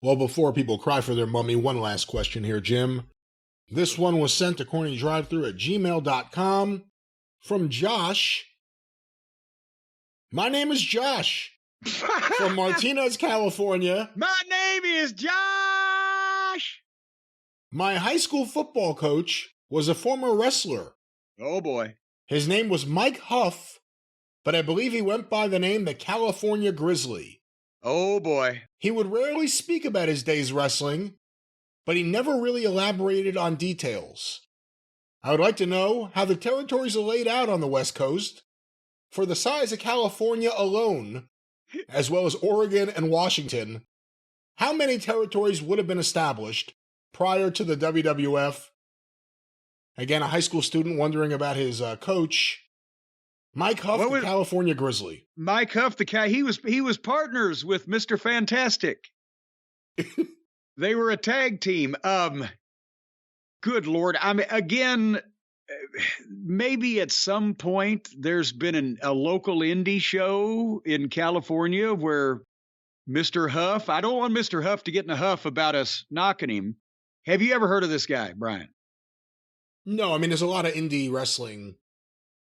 Well, before people cry for their mummy, one last question here, Jim. This one was sent to CornyDriveThru at gmail.com from Josh. My name is Josh from Martinez, California. My name is Josh. My high school football coach was a former wrestler. Oh, boy. His name was Mike Huff, but I believe he went by the name the California Grizzly. Oh, boy. He would rarely speak about his days wrestling, but he never really elaborated on details. I would like to know how the territories are laid out on the West Coast for the size of California alone, as well as Oregon and Washington. How many territories would have been established prior to the WWF? Again, a high school student wondering about his coach, Mike Huff, the California Grizzly. Mike Huff, he was partners with Mr. Fantastic. They were a tag team. Good Lord. I mean, again, maybe at some point there's been a local indie show in California where Mr. Huff, I don't want Mr. Huff to get in a huff about us knocking him. Have you ever heard of this guy, Brian? No, I mean, there's a lot of indie wrestling.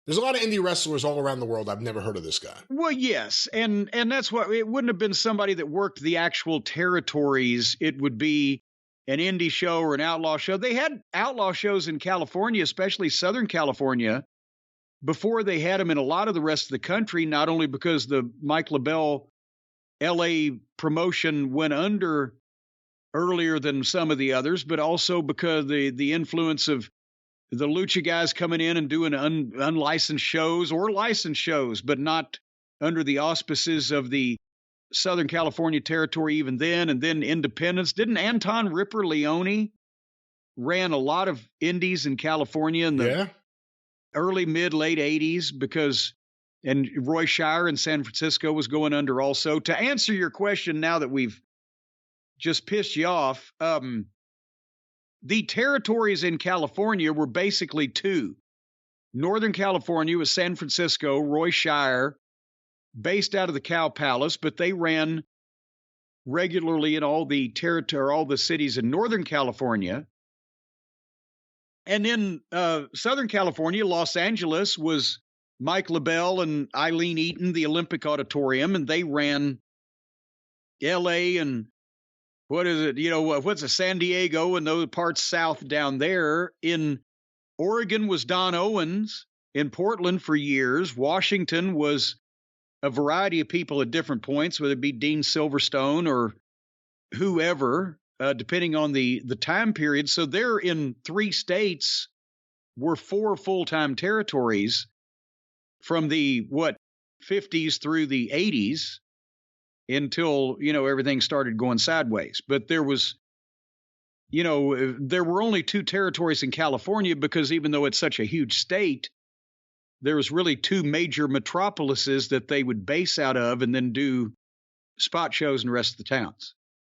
There's a lot of indie wrestlers all around the world. I've never heard of this guy. Well, yes. And that's what it wouldn't have been somebody that worked the actual territories. It would be an indie show or an outlaw show. They had outlaw shows in California, especially Southern California, before they had them in a lot of the rest of the country, not only because the Mike LaBelle LA promotion went under earlier than some of the others, but also because the influence of the lucha guys coming in and doing unlicensed shows or licensed shows, but not under the auspices of the Southern California territory even then, and then independence. Didn't Anton Ripper Leone ran a lot of indies in California in the early, mid, late 80s and Roy Shire in San Francisco was going under also. To answer your question now that we've just pissed you off, the territories in California were basically two. Northern California was San Francisco, Roy Shire, based out of the Cow Palace, but they ran regularly in all the territory, all the cities in Northern California. And then Southern California, Los Angeles, was Mike LaBelle and Eileen Eaton, the Olympic Auditorium, and they ran L.A. and what is it? What's a San Diego and those parts south down there. In Oregon was Don Owens. In Portland for years. Washington was a variety of people at different points, whether it be Dean Silverstone or whoever, depending on the time period. So they're in 3 states were 4 full-time territories from the 50s through the 80s. Until, everything started going sideways. But there was, there were only 2 territories in California because even though it's such a huge state, there was really 2 major metropolises that they would base out of and then do spot shows in the rest of the towns.